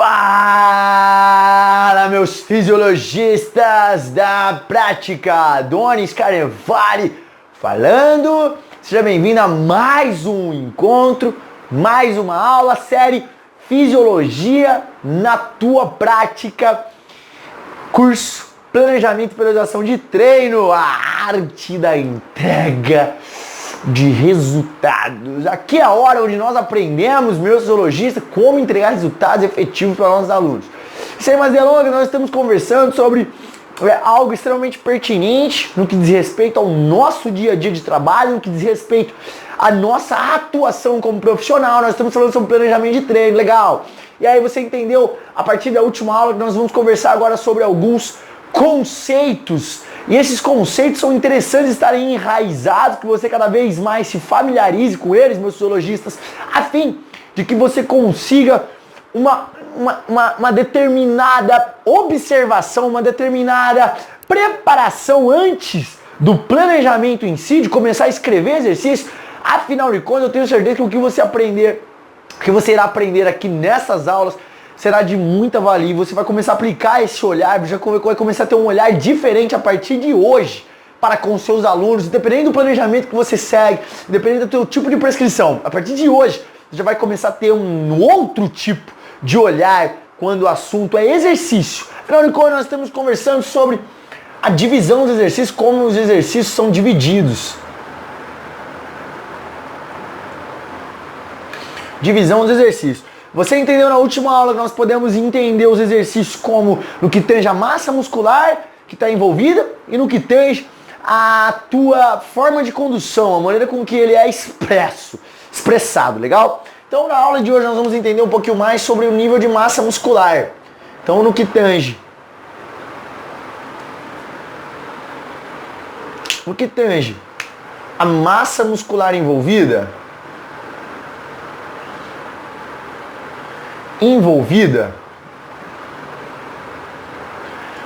Fala, meus fisiologistas da prática, Donis Carnevale falando. Seja bem-vindo a mais um encontro, mais uma aula, série Fisiologia na tua prática, curso Planejamento e Periodização de Treino, a arte da entrega de resultados. Aqui é a hora onde nós aprendemos, meus fisiologistas, como entregar resultados efetivos para nossos alunos. Sem mais delongas, nós estamos conversando sobre algo extremamente pertinente no que diz respeito ao nosso dia a dia de trabalho, no que diz respeito à nossa atuação como profissional. Nós estamos falando sobre planejamento de treino, legal. E aí você entendeu, a partir da última aula, que nós vamos conversar agora sobre alguns conceitos. E esses conceitos são interessantes estarem enraizados, que você cada vez mais se familiarize com eles, meus fisiologistas, a fim de que você consiga uma determinada observação, uma determinada preparação antes do planejamento em si, de começar a escrever exercícios. Afinal de contas, eu tenho certeza que o que você irá aprender aqui nessas aulas será de muita valia. Você vai começar a aplicar esse olhar, já vai começar a ter um olhar diferente a partir de hoje para com seus alunos, dependendo do planejamento que você segue, dependendo do teu tipo de prescrição. A partir de hoje, você já vai começar a ter um outro tipo de olhar quando o assunto é exercício. Afinal de contas, nós estamos conversando sobre a divisão dos exercícios, como os exercícios são divididos. Divisão dos exercícios. Você entendeu na última aula que nós podemos entender os exercícios como no que tange a massa muscular que está envolvida e no que tange a tua forma de condução, a maneira com que ele é expressado, legal? Então na aula de hoje nós vamos entender um pouquinho mais sobre o nível de massa muscular. Então no que tange a massa muscular envolvida,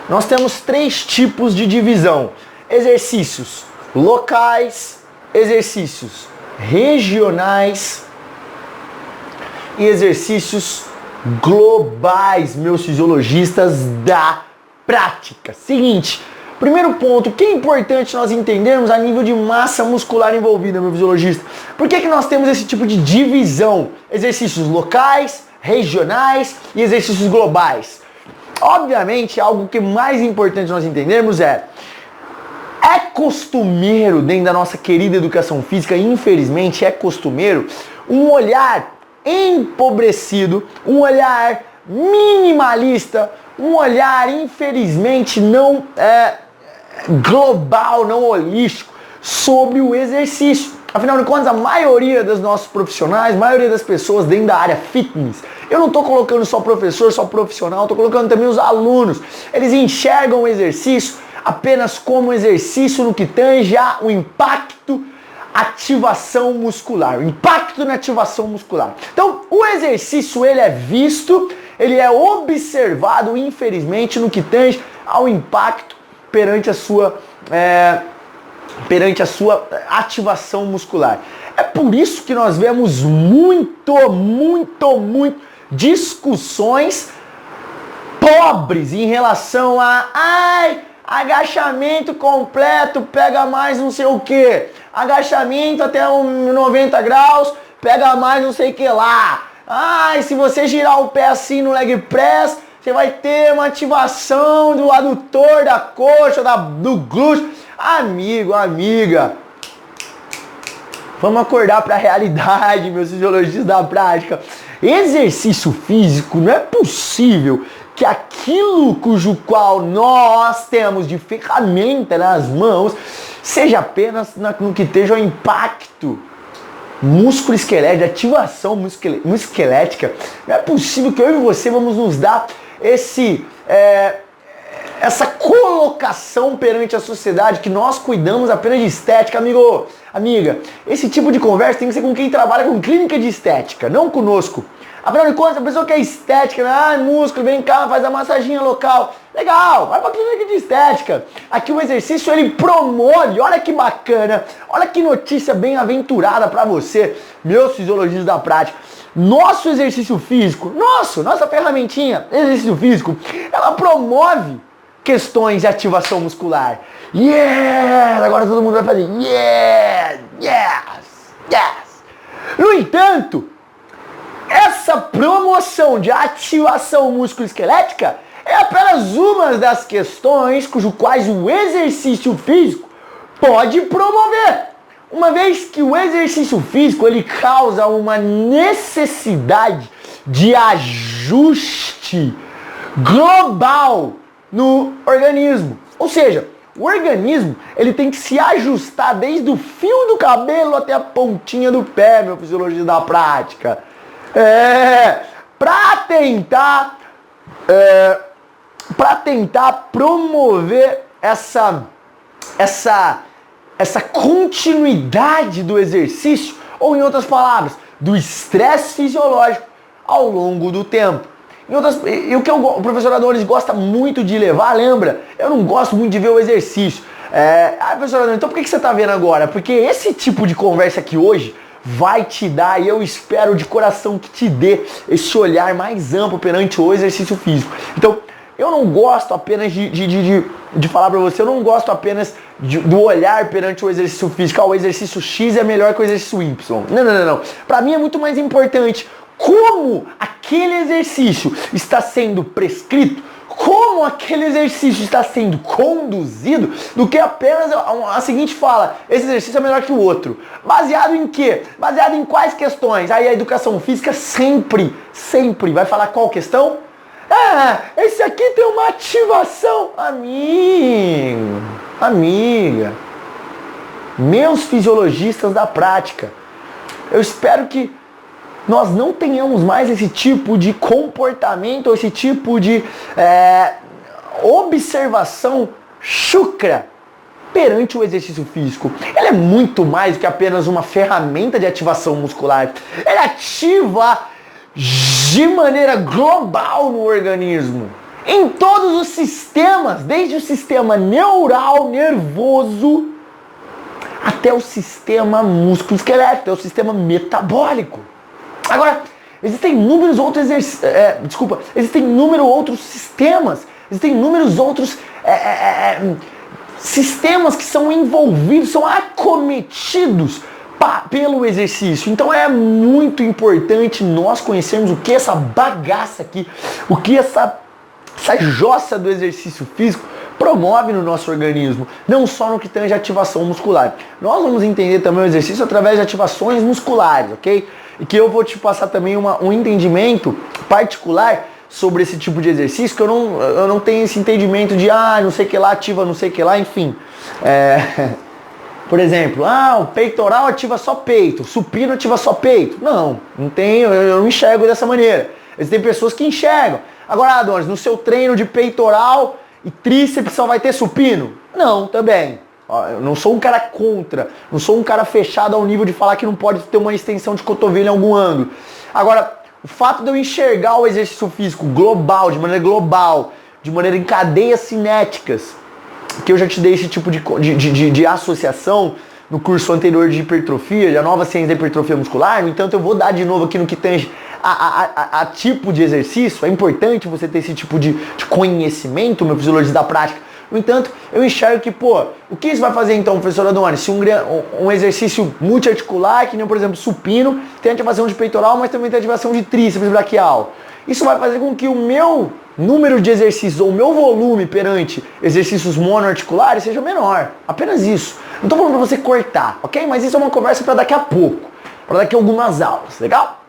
nós temos três tipos de divisão: exercícios locais, exercícios regionais e exercícios globais, meus fisiologistas da prática. Seguinte, primeiro ponto, que é importante nós entendermos a nível de massa muscular envolvida, meu fisiologista. Por que nós temos esse tipo de divisão? Exercícios locais, regionais e exercícios globais. Obviamente, algo que é mais importante nós entendermos é costumeiro dentro da nossa querida educação física, infelizmente é costumeiro, um olhar empobrecido, um olhar minimalista, um olhar infelizmente não global, não holístico sobre o exercício. Afinal de contas, a maioria dos nossos profissionais, a maioria das pessoas dentro da área fitness, eu não estou colocando só professor, só profissional, estou colocando também os alunos. Eles enxergam o exercício apenas como exercício no que tange o impacto, ativação muscular. O impacto na ativação muscular. Então, o exercício ele é visto, ele é observado, infelizmente, no que tange ao impacto perante a sua ativação muscular. É por isso que nós vemos muito discussões pobres em relação a agachamento completo pega mais não sei o que, agachamento até 90 graus pega mais não sei o que lá, se você girar o pé assim no leg press você vai ter uma ativação do adutor, da coxa, do glúteo. Amigo, amiga, vamos acordar para a realidade, meus fisiologistas da prática. Exercício físico, não é possível que aquilo cujo qual nós temos de ferramenta nas mãos seja apenas no que esteja o impacto músculo-esquelético, ativação musculoesquelética. Não é possível que eu e você vamos nos dar essa colocação perante a sociedade que nós cuidamos apenas de estética. Amigo, amiga, esse tipo de conversa tem que ser com quem trabalha com clínica de estética, não conosco. Afinal de contas, a pessoa que é estética, músculo, vem cá, faz a massaginha local. Legal, vai pra clínica de estética. Aqui o exercício, ele promove, olha que bacana, olha que notícia bem-aventurada pra você, meus fisiologistas da prática. nosso exercício físico, nossa ferramentinha, exercício físico, ela promove questões de ativação muscular. Yes! Agora todo mundo vai fazer yes, yes, yes. No entanto, essa promoção de ativação musculoesquelética é apenas uma das questões quais o exercício físico pode promover. Uma vez que o exercício físico ele causa uma necessidade de ajuste global no organismo. Ou seja, o organismo ele tem que se ajustar desde o fio do cabelo até a pontinha do pé, meu fisiologista da prática. Para tentar promover essa continuidade do exercício, ou em outras palavras, do estresse fisiológico ao longo do tempo. E o que o professor Adonis gosta muito de levar, lembra? Eu não gosto muito de ver o exercício. Professor Adonis, então por que você está vendo agora? Porque esse tipo de conversa aqui hoje vai te dar, e eu espero de coração que te dê esse olhar mais amplo perante o exercício físico. Então, eu não gosto apenas de falar pra você, eu não gosto apenas do olhar perante o exercício físico. O exercício X é melhor que o exercício Y. Não. Pra mim é muito mais importante como aquele exercício está sendo prescrito, como aquele exercício está sendo conduzido, do que apenas a seguinte fala, esse exercício é melhor que o outro. Baseado em quê? Baseado em quais questões? Aí a educação física sempre vai falar qual questão? Esse aqui tem uma ativação. Amigo, amiga, meus fisiologistas da prática, eu espero que nós não tenhamos mais esse tipo de comportamento, esse tipo de observação chucra perante o exercício físico. Ele é muito mais do que apenas uma ferramenta de ativação muscular. Ele ativa de maneira global no organismo, em todos os sistemas, desde o sistema neural, nervoso, até o sistema musculoesquelético, até o sistema metabólico. Agora, existem inúmeros outros sistemas, existem inúmeros outros sistemas que são envolvidos, são acometidos pelo exercício. Então é muito importante nós conhecermos o que essa bagaça aqui, o que essa jossa do exercício físico promove no nosso organismo, não só no que tange a ativação muscular. Nós vamos entender também o exercício através de ativações musculares, ok? E que eu vou te passar também um entendimento particular sobre esse tipo de exercício, que eu não tenho esse entendimento de não sei que lá ativa, não sei que lá, enfim. Por exemplo, o peitoral ativa só peito, o supino ativa só peito. Não tenho, eu não enxergo dessa maneira. Existem pessoas que enxergam. Agora, Adonis, no seu treino de peitoral e tríceps só vai ter supino? Não, também. Eu não sou um cara contra, não sou um cara fechado ao nível de falar que não pode ter uma extensão de cotovelo em algum ângulo. Agora, o fato de eu enxergar o exercício físico global, de maneira em cadeias cinéticas, que eu já te dei esse tipo de associação no curso anterior de hipertrofia, da nova ciência da hipertrofia muscular. No entanto, eu vou dar de novo aqui no que tange a tipo de exercício. É importante você ter esse tipo de conhecimento, meu fisiologista da prática. No entanto, eu enxergo que, o que isso vai fazer então, professor Adonis? Se um exercício multiarticular, que nem, por exemplo, supino, tem ativação de peitoral, mas também tem ativação de tríceps braquial. Isso vai fazer com que o meu número de exercícios, ou o meu volume perante exercícios monoarticulares seja menor. Apenas isso. Não estou falando para você cortar, ok? Mas isso é uma conversa para daqui a pouco, para daqui a algumas aulas, legal?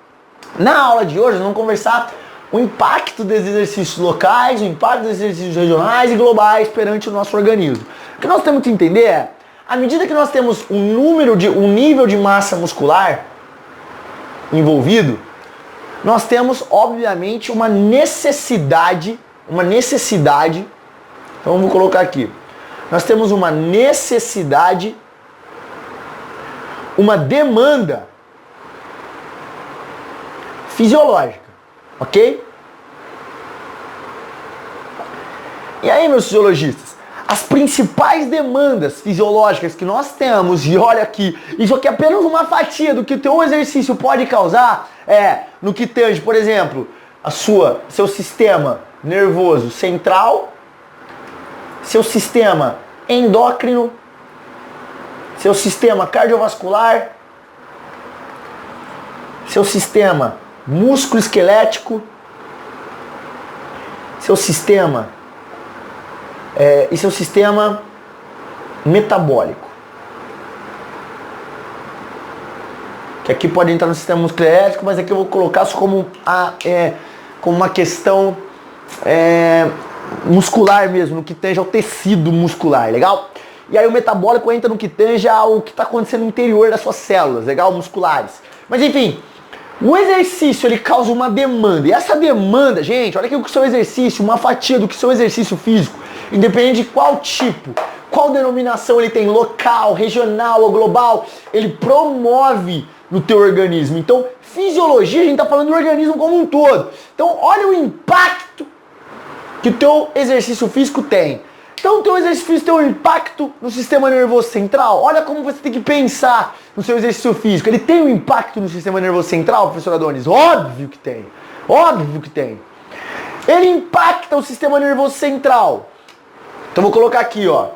Na aula de hoje, nós vamos conversar o impacto dos exercícios locais, o impacto dos exercícios regionais e globais perante o nosso organismo. O que nós temos que entender é, à medida que nós temos um nível de massa muscular envolvido, nós temos, obviamente, uma necessidade, então vamos colocar aqui, nós temos uma necessidade, uma demanda fisiológica, ok? E aí, meus fisiologistas, as principais demandas fisiológicas que nós temos, e olha aqui, isso aqui é apenas uma fatia do que o teu exercício pode causar, no que tange, por exemplo, seu sistema nervoso central, seu sistema endócrino, seu sistema cardiovascular, seu sistema músculo-esquelético, seu sistema e seu sistema metabólico. Que aqui pode entrar no sistema musculoesquelético, mas aqui eu vou colocar só como uma questão muscular mesmo, no que tange ao tecido muscular, legal? E aí o metabólico entra no que tange ao que está acontecendo no interior das suas células, legal? Musculares. Mas enfim, o exercício ele causa uma demanda. E essa demanda, gente, olha aqui o que o seu exercício, uma fatia do que o seu exercício físico, independente de qual tipo, qual denominação ele tem, local, regional ou global, ele promove no teu organismo. Então, fisiologia, a gente está falando do organismo como um todo. Então, olha o impacto que o teu exercício físico tem. Então, o teu exercício físico tem um impacto no sistema nervoso central. Olha como você tem que pensar no seu exercício físico. Ele tem um impacto no sistema nervoso central, professor Adonis? Óbvio que tem. Óbvio que tem. Ele impacta o sistema nervoso central. Então, vou colocar aqui, ó.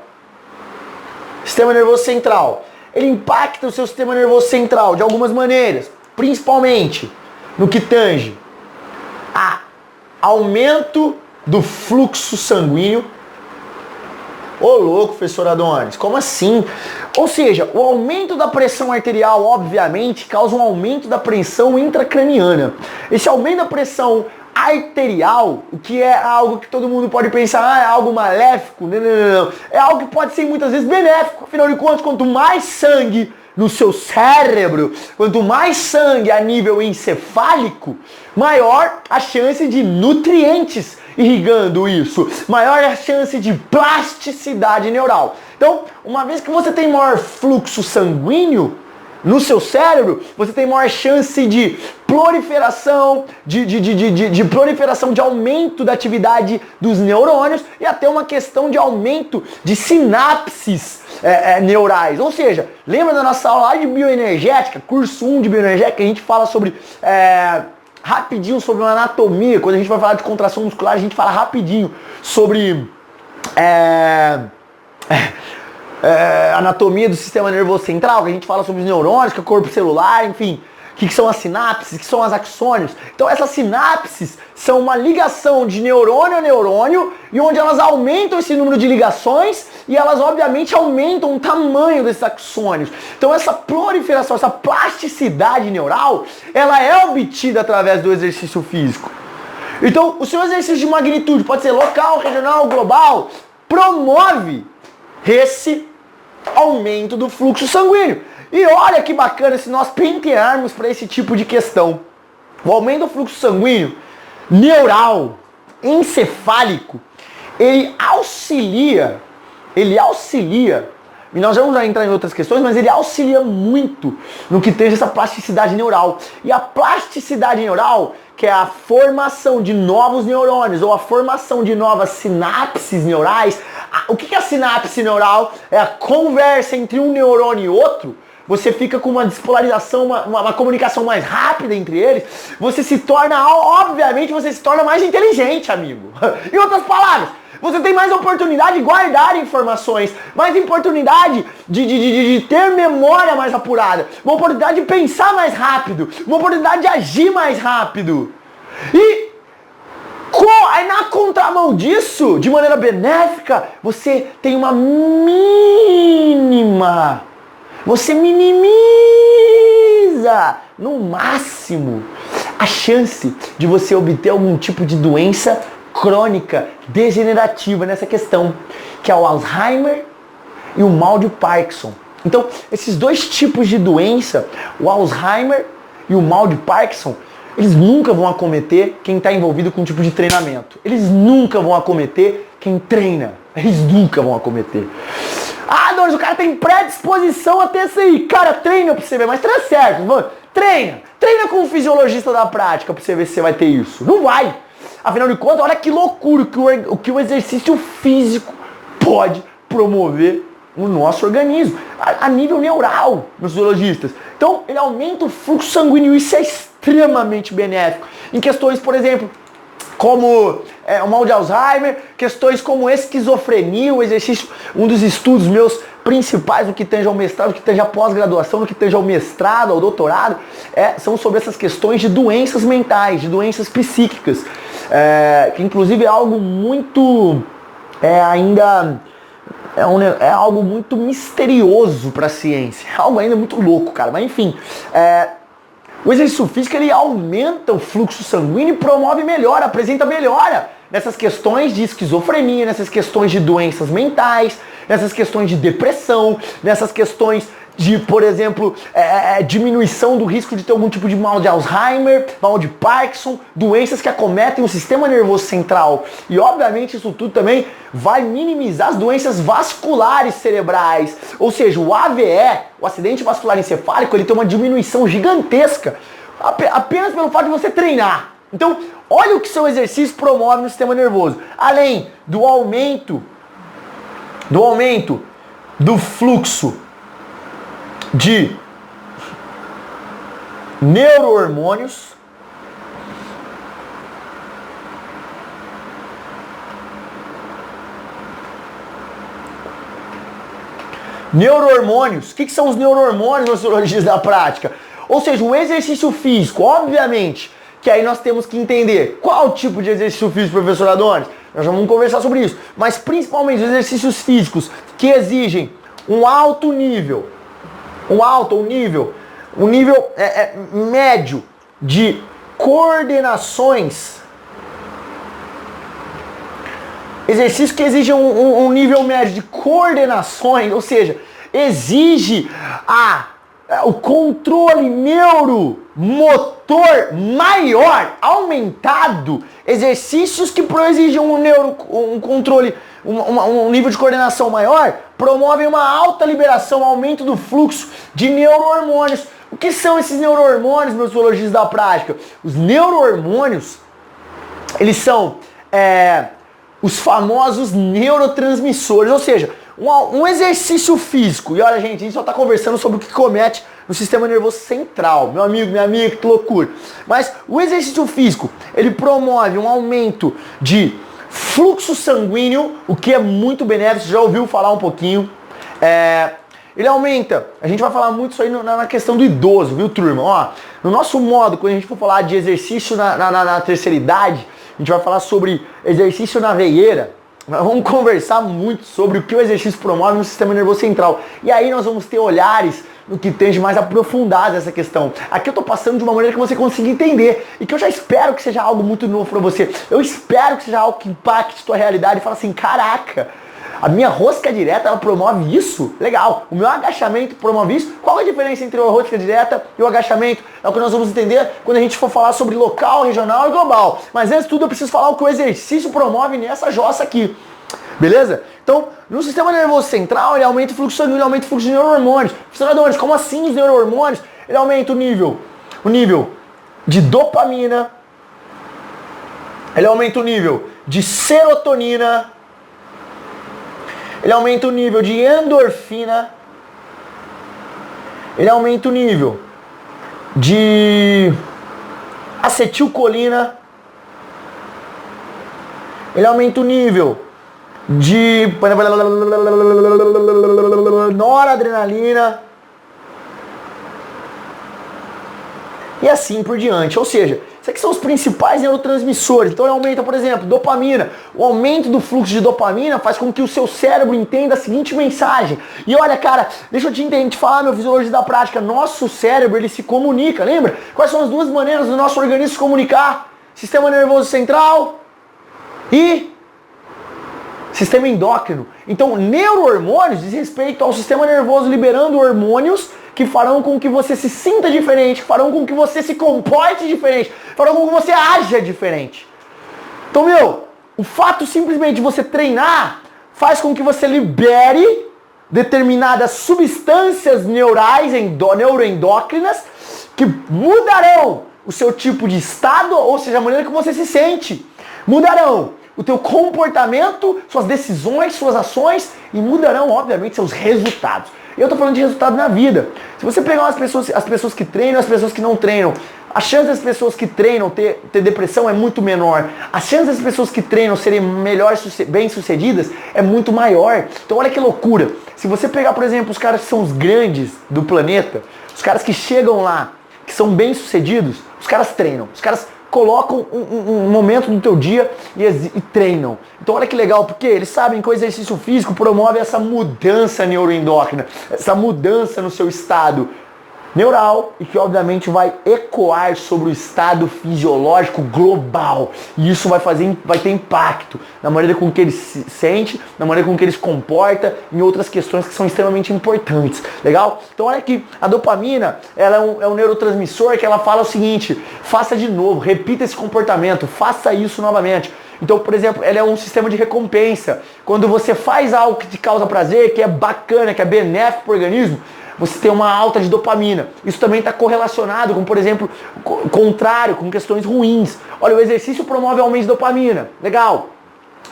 Sistema nervoso central. Ele impacta o seu sistema nervoso central de algumas maneiras. Principalmente no que tange a aumento do fluxo sanguíneo. Ô louco, professor Adonis, como assim? Ou seja, o aumento da pressão arterial, obviamente, causa um aumento da pressão intracraniana. Esse aumento da pressão arterial, o que é algo que todo mundo pode pensar, é algo maléfico? Não. É algo que pode ser muitas vezes benéfico. Afinal de contas, quanto mais sangue no seu cérebro, quanto mais sangue a nível encefálico, maior a chance de nutrientes irrigando isso, maior a chance de plasticidade neural. Então, uma vez que você tem maior fluxo sanguíneo no seu cérebro, você tem maior chance de proliferação, de proliferação, de aumento da atividade dos neurônios e até uma questão de aumento de sinapses neurais. Ou seja, lembra da nossa aula lá de bioenergética, curso 1 de bioenergética, que a gente fala sobre rapidinho sobre uma anatomia. Quando a gente vai falar de contração muscular, a gente fala rapidinho sobre anatomia do sistema nervoso central, que a gente fala sobre os neurônios, que é o corpo celular, enfim, o que são as sinapses, o que são as axônios. Então essas sinapses são uma ligação de neurônio a neurônio, e onde elas aumentam esse número de ligações e elas obviamente aumentam o tamanho desses axônios. Então essa proliferação, essa plasticidade neural, ela é obtida através do exercício físico. Então o seu exercício de magnitude, pode ser local, regional, global, promove esse aumento do fluxo sanguíneo. E olha que bacana se nós pentearmos para esse tipo de questão. O aumento do fluxo sanguíneo neural, encefálico, ele auxilia, e nós vamos entrar em outras questões, mas ele auxilia muito no que tem essa plasticidade neural. E a plasticidade neural, que é a formação de novos neurônios ou a formação de novas sinapses neurais. O que é a sinapse neural? É a conversa entre um neurônio e outro. Você fica com uma despolarização, uma comunicação mais rápida entre eles. Você se torna, obviamente, você se torna mais inteligente, amigo. Em outras palavras, você tem mais oportunidade de guardar informações, mais oportunidade de ter memória mais apurada, uma oportunidade de pensar mais rápido, uma oportunidade de agir mais rápido. E aí na contramão disso, de maneira benéfica, você tem uma você minimiza no máximo a chance de você obter algum tipo de doença crônica, degenerativa nessa questão, que é o Alzheimer e o mal de Parkinson. Então, esses dois tipos de doença, o Alzheimer e o mal de Parkinson, eles nunca vão acometer quem está envolvido com um tipo de treinamento. Eles nunca vão acometer quem treina. Eles nunca vão acometer. Ah, Doris, o cara tem predisposição a ter isso aí. Cara, treina pra você ver, mas treina certo. Treina com um fisiologista da prática pra você ver se você vai ter isso. Não vai. Afinal de contas, olha que loucura o que o exercício físico pode promover o nosso organismo, a nível neural, meus fisiologistas. Então, ele aumenta o fluxo sanguíneo, isso é extremamente benéfico. Em questões, por exemplo, como o mal de Alzheimer, questões como esquizofrenia, o exercício, um dos estudos meus principais no que tange ao mestrado, no que tange à pós-graduação, no que tange ao mestrado, ao doutorado, são sobre essas questões de doenças mentais, de doenças psíquicas, que inclusive é algo muito, ainda... É algo muito misterioso para a ciência, é algo ainda muito louco, cara. Mas enfim, o exercício físico ele aumenta o fluxo sanguíneo e promove melhora, apresenta melhora nessas questões de esquizofrenia, nessas questões de doenças mentais, nessas questões de depressão, nessas questões de, por exemplo, diminuição do risco de ter algum tipo de mal de Alzheimer, mal de Parkinson, doenças que acometem o sistema nervoso central. E obviamente isso tudo também vai minimizar as doenças vasculares cerebrais. Ou seja, o AVE, o acidente vascular encefálico, ele tem uma diminuição gigantesca apenas pelo fato de você treinar. Então, olha o que seu exercício promove no sistema nervoso. Além do aumento do fluxo de neurohormônios, o que são os neurohormônios, meus fisiologistas da prática? Ou seja, o exercício físico, obviamente, que aí nós temos que entender qual tipo de exercício físico, professor Adonis, nós já vamos conversar sobre isso, mas principalmente os exercícios físicos que exigem um alto nível, um nível médio de coordenações, exercícios que exigem um nível médio de coordenações, ou seja, exige o controle neuromotor maior, aumentado, exercícios que exigem um controle, um nível de coordenação maior, promovem uma alta liberação, aumento do fluxo de neurohormônios. O que são esses neurohormônios, meus fisiologistas da prática? Os neurohormônios, eles são os famosos neurotransmissores, ou seja, um exercício físico. E olha, gente, a gente só está conversando sobre o que comete no sistema nervoso central. Meu amigo, minha amiga, que loucura. Mas o exercício físico, ele promove um aumento de fluxo sanguíneo, o que é muito benéfico, você já ouviu falar um pouquinho. Ele aumenta, a gente vai falar muito isso aí na questão do idoso, viu, turma? Ó, no nosso modo, quando a gente for falar de exercício na terceira idade, a gente vai falar sobre exercício na veieira. Nós vamos conversar muito sobre o que o exercício promove no sistema nervoso central. E aí nós vamos ter olhares no que tange mais aprofundados essa questão. Aqui eu tô passando de uma maneira que você consiga entender e que eu já espero que seja algo muito novo para você. Eu espero que seja algo que impacte sua realidade e fala assim, caraca, a minha rosca direta, ela promove isso? Legal. O meu agachamento promove isso? Qual é a diferença entre a rosca direta e o agachamento? É o que nós vamos entender quando a gente for falar sobre local, regional e global. Mas antes de tudo eu preciso falar o que o exercício promove nessa jossa aqui. Beleza? Então, no sistema nervoso central, ele aumenta o fluxo sanguíneo, ele aumenta o fluxo de neurohormônios. Professor, como assim os neurohormônios? Ele aumenta o nível de dopamina, ele aumenta o nível de serotonina, ele aumenta o nível de endorfina, ele aumenta o nível de acetilcolina, ele aumenta o nível de noradrenalina e assim por diante. Ou seja, esses aqui são os principais neurotransmissores. Então ele aumenta, por exemplo, dopamina. O aumento do fluxo de dopamina faz com que o seu cérebro entenda a seguinte mensagem. E olha, cara, deixa eu te falar, meu fisiologista da prática, nosso cérebro, ele se comunica, lembra? Quais são as duas maneiras do nosso organismo se comunicar? Sistema nervoso central e sistema endócrino. Então, neurohormônios diz respeito ao sistema nervoso liberando hormônios que farão com que você se sinta diferente, farão com que você se comporte diferente, farão com que você haja diferente. Então, o fato simplesmente de você treinar faz com que você libere determinadas substâncias neurais, neuroendócrinas, que mudarão o seu tipo de estado, ou seja, a maneira que você se sente. Mudarão o teu comportamento, suas decisões, suas ações e mudarão, obviamente, seus resultados. Eu tô falando de resultado na vida. Se você pegar as pessoas que treinam e as pessoas que não treinam, a chance das pessoas que treinam ter depressão é muito menor. A chance das pessoas que treinam serem bem-sucedidas é muito maior. Então olha que loucura. Se você pegar, por exemplo, os caras que são os grandes do planeta, os caras que chegam lá, que são bem-sucedidos, os caras treinam. Os caras colocam um momento no teu dia e treinam. Então olha que legal, porque eles sabem que o exercício físico promove essa mudança neuroendócrina, essa mudança no seu estado neural e que obviamente vai ecoar sobre o estado fisiológico global. E isso vai ter impacto na maneira com que ele se sente, na maneira com que ele se comporta, em outras questões que são extremamente importantes. Legal? Então olha aqui, a dopamina, ela é um neurotransmissor que ela fala o seguinte: faça de novo, repita esse comportamento, faça isso novamente. Então, por exemplo, ela é um sistema de recompensa. Quando você faz algo que te causa prazer, que é bacana, que é benéfico para o organismo, você tem uma alta de dopamina. Isso também está correlacionado com, por exemplo, contrário, com questões ruins. Olha, o exercício promove aumento de dopamina. Legal.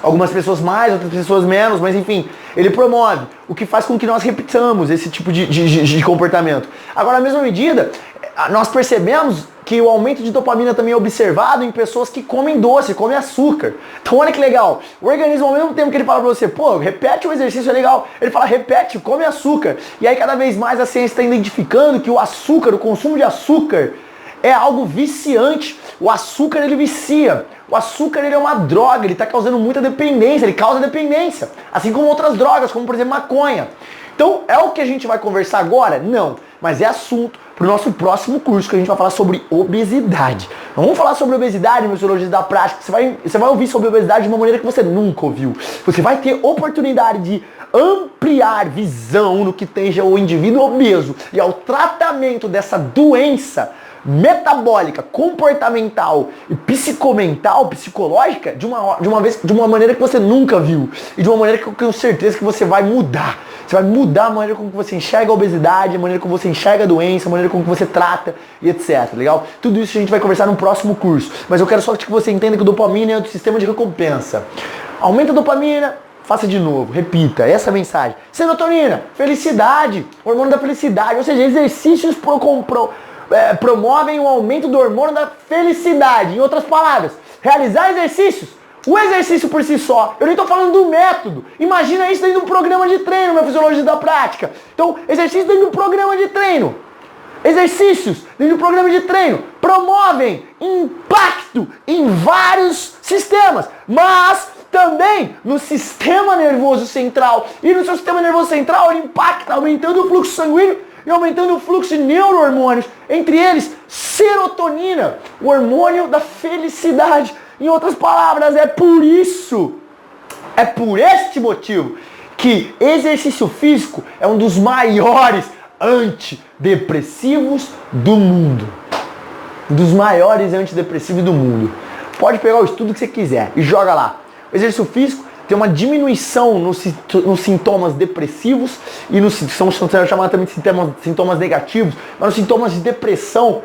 Algumas pessoas mais, outras pessoas menos, mas enfim, ele promove. O que faz com que nós repitamos esse tipo de comportamento. Agora, na mesma medida, nós percebemos que o aumento de dopamina também é observado em pessoas que comem doce, comem açúcar. Então olha que legal, o organismo ao mesmo tempo que ele fala pra você, pô, repete o exercício, é legal, ele fala, repete, come açúcar. E aí cada vez mais a ciência está identificando que o açúcar, o consumo de açúcar é algo viciante. O açúcar ele vicia, o açúcar ele é uma droga, ele está causando muita dependência, ele causa dependência, assim como outras drogas, como por exemplo maconha. Então é o que a gente vai conversar agora? Não, mas é assunto para o nosso próximo curso, que a gente vai falar sobre obesidade. Então, vamos falar sobre obesidade, Fisiologia da Prática. Você vai ouvir sobre obesidade de uma maneira que você nunca ouviu. Você vai ter oportunidade de ampliar visão no que tange ao indivíduo obeso e ao tratamento dessa doença metabólica, comportamental e psicológica de uma maneira que você nunca viu e de uma maneira que eu tenho certeza que você vai mudar. Você vai mudar a maneira como você enxerga a obesidade, a maneira como você enxerga a doença, a maneira como você trata e etc. Legal? Tudo isso a gente vai conversar no próximo curso. Mas eu quero só que você entenda que o dopamina é do sistema de recompensa. Aumenta a dopamina, faça de novo, repita, essa é a mensagem. Serotonina, felicidade, hormônio da felicidade, ou seja, exercícios promovem o aumento do hormônio da felicidade. Em outras palavras, realizar exercícios, o exercício por si só, eu nem estou falando do método. Imagina isso dentro de um programa de treino, minha Fisiologia da Prática. Então, exercício dentro de um programa de treino. Exercícios dentro do programa de treino promovem impacto em vários sistemas, mas também no sistema nervoso central. E no seu sistema nervoso central ele impacta aumentando o fluxo sanguíneo e aumentando o fluxo de neurohormônios, entre eles serotonina, o hormônio da felicidade. Em outras palavras, é por este motivo que exercício físico é um dos maiores antidepressivos do mundo. Um dos maiores antidepressivos do mundo. Pode pegar o estudo que você quiser e joga lá. O exercício físico tem uma diminuição nos sintomas depressivos e são chamados também de sintomas negativos, mas nos sintomas de depressão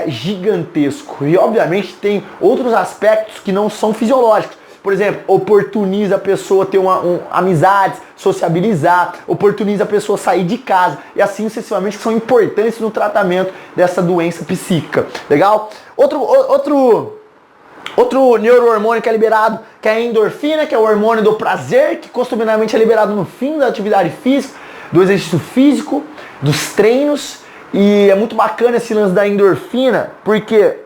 gigantesco. E obviamente tem outros aspectos que não são fisiológicos. Por exemplo, oportuniza a pessoa ter amizades, sociabilizar, oportuniza a pessoa sair de casa e assim sucessivamente, que são importantes no tratamento dessa doença psíquica. Legal? Outro neurohormônio que é liberado, que é a endorfina, que é o hormônio do prazer, que costumeiramente é liberado no fim da atividade física, do exercício físico, dos treinos. E é muito bacana esse lance da endorfina, porque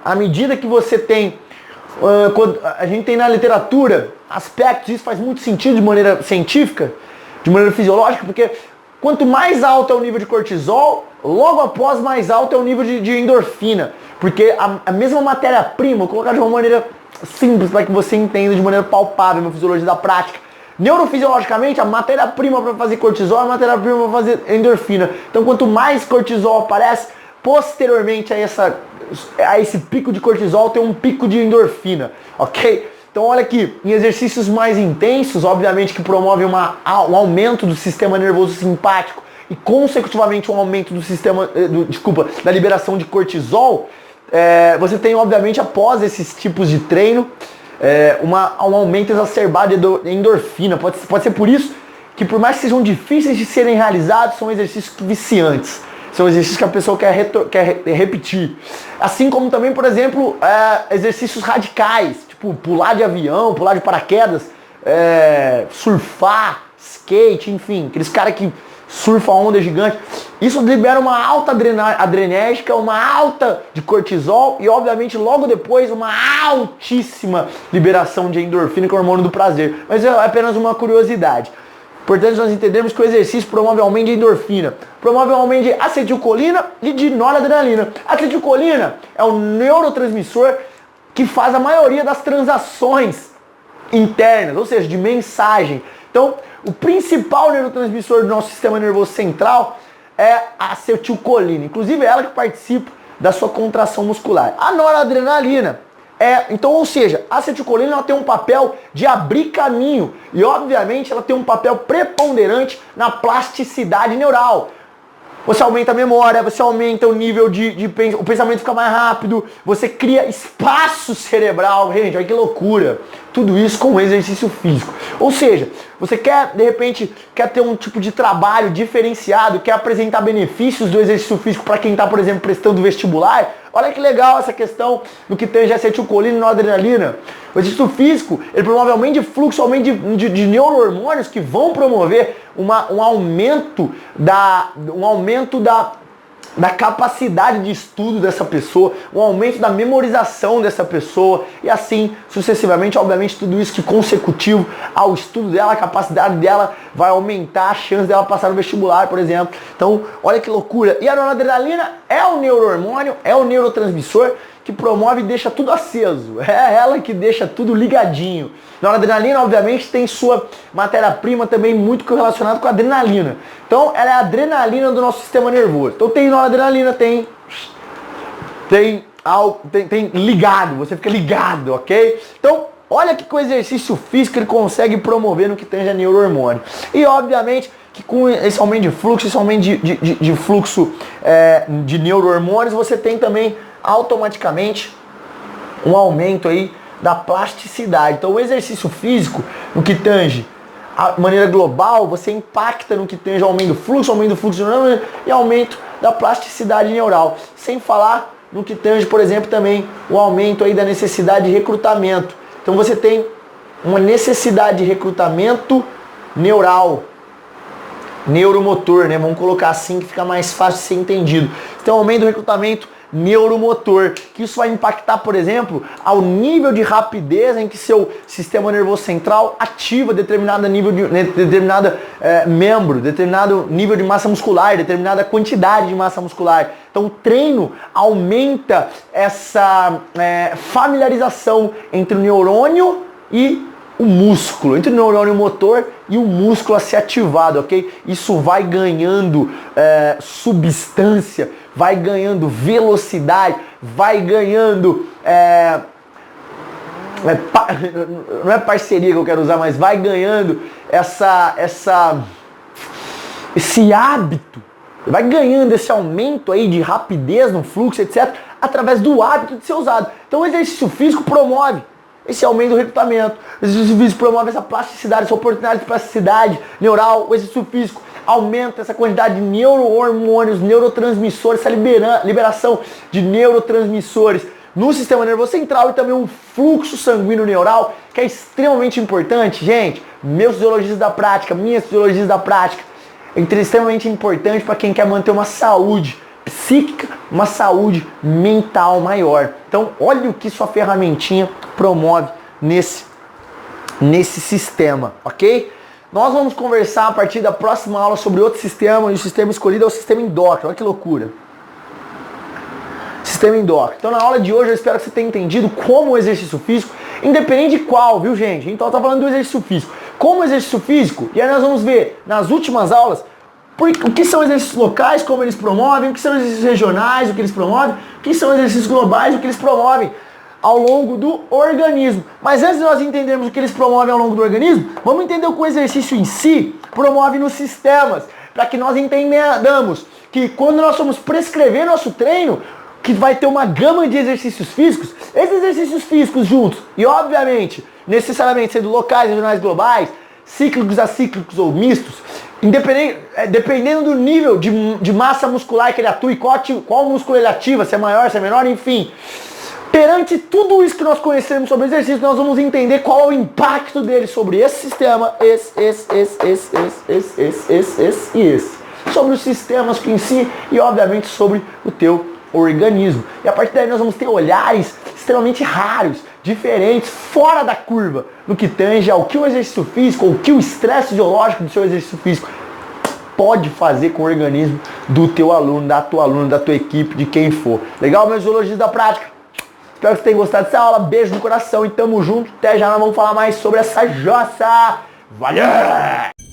à medida que você tem, quando a gente tem na literatura aspectos, isso faz muito sentido de maneira científica, de maneira fisiológica, porque quanto mais alto é o nível de cortisol, logo após mais alto é o nível de endorfina. Porque a mesma matéria-prima, vou colocar de uma maneira simples para que você entenda de maneira palpável na Fisiologia da Prática. Neurofisiologicamente, a matéria-prima para fazer cortisol é a matéria-prima para fazer endorfina. Então, quanto mais cortisol aparece, posteriormente a esse pico de cortisol tem um pico de endorfina, ok? Então, olha aqui, em exercícios mais intensos, obviamente que promovem um aumento do sistema nervoso simpático e, consecutivamente, um aumento do da liberação de cortisol. Você tem, obviamente, após esses tipos de treino, um aumento exacerbado de endorfina. Pode ser por isso que, por mais que sejam difíceis de serem realizados, são exercícios viciantes. São exercícios que a pessoa quer repetir. Assim como também, por exemplo, exercícios radicais, tipo pular de avião, pular de paraquedas, surfar, skate, enfim, aqueles caras que surfam a onda gigante. Isso libera uma alta adrenérgica, uma alta de cortisol e, obviamente, logo depois, uma altíssima liberação de endorfina, que é o hormônio do prazer. Mas é apenas uma curiosidade. Importante nós entendermos que o exercício promove o aumento de endorfina, promove o aumento de acetilcolina e de noradrenalina. A acetilcolina é o neurotransmissor que faz a maioria das transações internas, ou seja, de mensagem. Então, o principal neurotransmissor do nosso sistema nervoso central é a acetilcolina. Inclusive, é ela que participa da sua contração muscular. A noradrenalina então, ou seja, a acetilcolina ela tem um papel de abrir caminho e, obviamente, ela tem um papel preponderante na plasticidade neural. Você aumenta a memória, você aumenta o nível o pensamento fica mais rápido, você cria espaço cerebral. Gente, olha que loucura. Tudo isso com o exercício físico. Ou seja, você de repente, quer ter um tipo de trabalho diferenciado, quer apresentar benefícios do exercício físico para quem está, por exemplo, prestando vestibular. Olha que legal essa questão do que tange acetilcolina e noradrenalina. O exercício físico, ele promove aumento de fluxo, aumento de neurohormônios que vão promover um aumento da capacidade de estudo dessa pessoa, um aumento da memorização dessa pessoa e assim sucessivamente. Obviamente tudo isso que consecutivo ao estudo dela, a capacidade dela vai aumentar a chance dela passar no vestibular, por exemplo. Então, olha que loucura. E a noradrenalina é o neurohormônio, é o neurotransmissor que promove e deixa tudo aceso. É ela que deixa tudo ligadinho. A noradrenalina, obviamente, tem sua matéria-prima também muito relacionada com a adrenalina. Então, ela é a adrenalina do nosso sistema nervoso. Então, tem noradrenalina, tem ligado, você fica ligado, ok? Então, olha que com o exercício físico ele consegue promover no que tange a neurohormônio. E, obviamente, que com esse aumento de fluxo, esse aumento de fluxo de neurohormônios, você tem também automaticamente um aumento aí da plasticidade. Então o exercício físico, no que tange a maneira global, você impacta no que tange o aumento do fluxo e aumento da plasticidade neural. Sem falar no que tange, por exemplo, também o aumento aí da necessidade de recrutamento. Então você tem uma necessidade de recrutamento neural, neuromotor, né? Vamos colocar assim que fica mais fácil de ser entendido. Então aumento do recrutamento neuromotor, que isso vai impactar, por exemplo, ao nível de rapidez em que seu sistema nervoso central ativa determinado nível determinado nível de massa muscular, determinada quantidade de massa muscular. Então o treino aumenta essa familiarização entre o neurônio e o músculo, entre o neurônio motor e o músculo a ser ativado, ok? Isso vai ganhando substância, vai ganhando velocidade, vai ganhando não é parceria que eu quero usar, mas vai ganhando esse hábito, vai ganhando esse aumento aí de rapidez no fluxo, etc, através do hábito de ser usado. Então o exercício físico promove esse aumento do recrutamento, o exercício físico promove essa plasticidade, essa oportunidade de plasticidade neural, o exercício físico aumenta essa quantidade de neurohormônios, neurotransmissores, essa liberação de neurotransmissores no sistema nervoso central e também um fluxo sanguíneo neural que é extremamente importante. Gente, meus fisiologistas da prática, minhas fisiologistas da prática, é extremamente importante para quem quer manter uma saúde psíquica, uma saúde mental maior. Então, olha o que sua ferramentinha promove nesse sistema, ok? Nós vamos conversar a partir da próxima aula sobre outro sistema, e o sistema escolhido é o sistema endócrino. Olha que loucura. Sistema endócrino. Então, na aula de hoje, eu espero que você tenha entendido como o exercício físico, independente de qual, viu, gente? Então, eu tô falando do exercício físico. Como o exercício físico, e aí nós vamos ver nas últimas aulas o que são exercícios locais, como eles promovem, o que são exercícios regionais, o que eles promovem, o que são exercícios globais, o que eles promovem ao longo do organismo. Mas antes de nós entendermos o que eles promovem ao longo do organismo, vamos entender o que o exercício em si promove nos sistemas, para que nós entendamos que quando nós vamos prescrever nosso treino, que vai ter uma gama de exercícios físicos, esses exercícios físicos juntos, e obviamente, necessariamente sendo locais, regionais, globais, cíclicos, acíclicos ou mistos, dependendo do nível de massa muscular que ele atua e qual músculo ele ativa, se é maior, se é menor, enfim. Perante tudo isso que nós conhecemos sobre exercício, nós vamos entender qual é o impacto dele sobre esse sistema, sobre os sistemas em si e, obviamente, sobre o teu organismo. E a partir daí nós vamos ter olhares extremamente raros, diferentes, fora da curva, no que tange ao que o exercício físico, ou o que o estresse fisiológico do seu exercício físico pode fazer com o organismo do teu aluno, da tua aluna, da tua equipe, de quem for. Legal, meus zoologistas da prática? Espero que você tenha gostado dessa aula. Beijo no coração e tamo junto. Até já nós vamos falar mais sobre essa jossa. Valeu!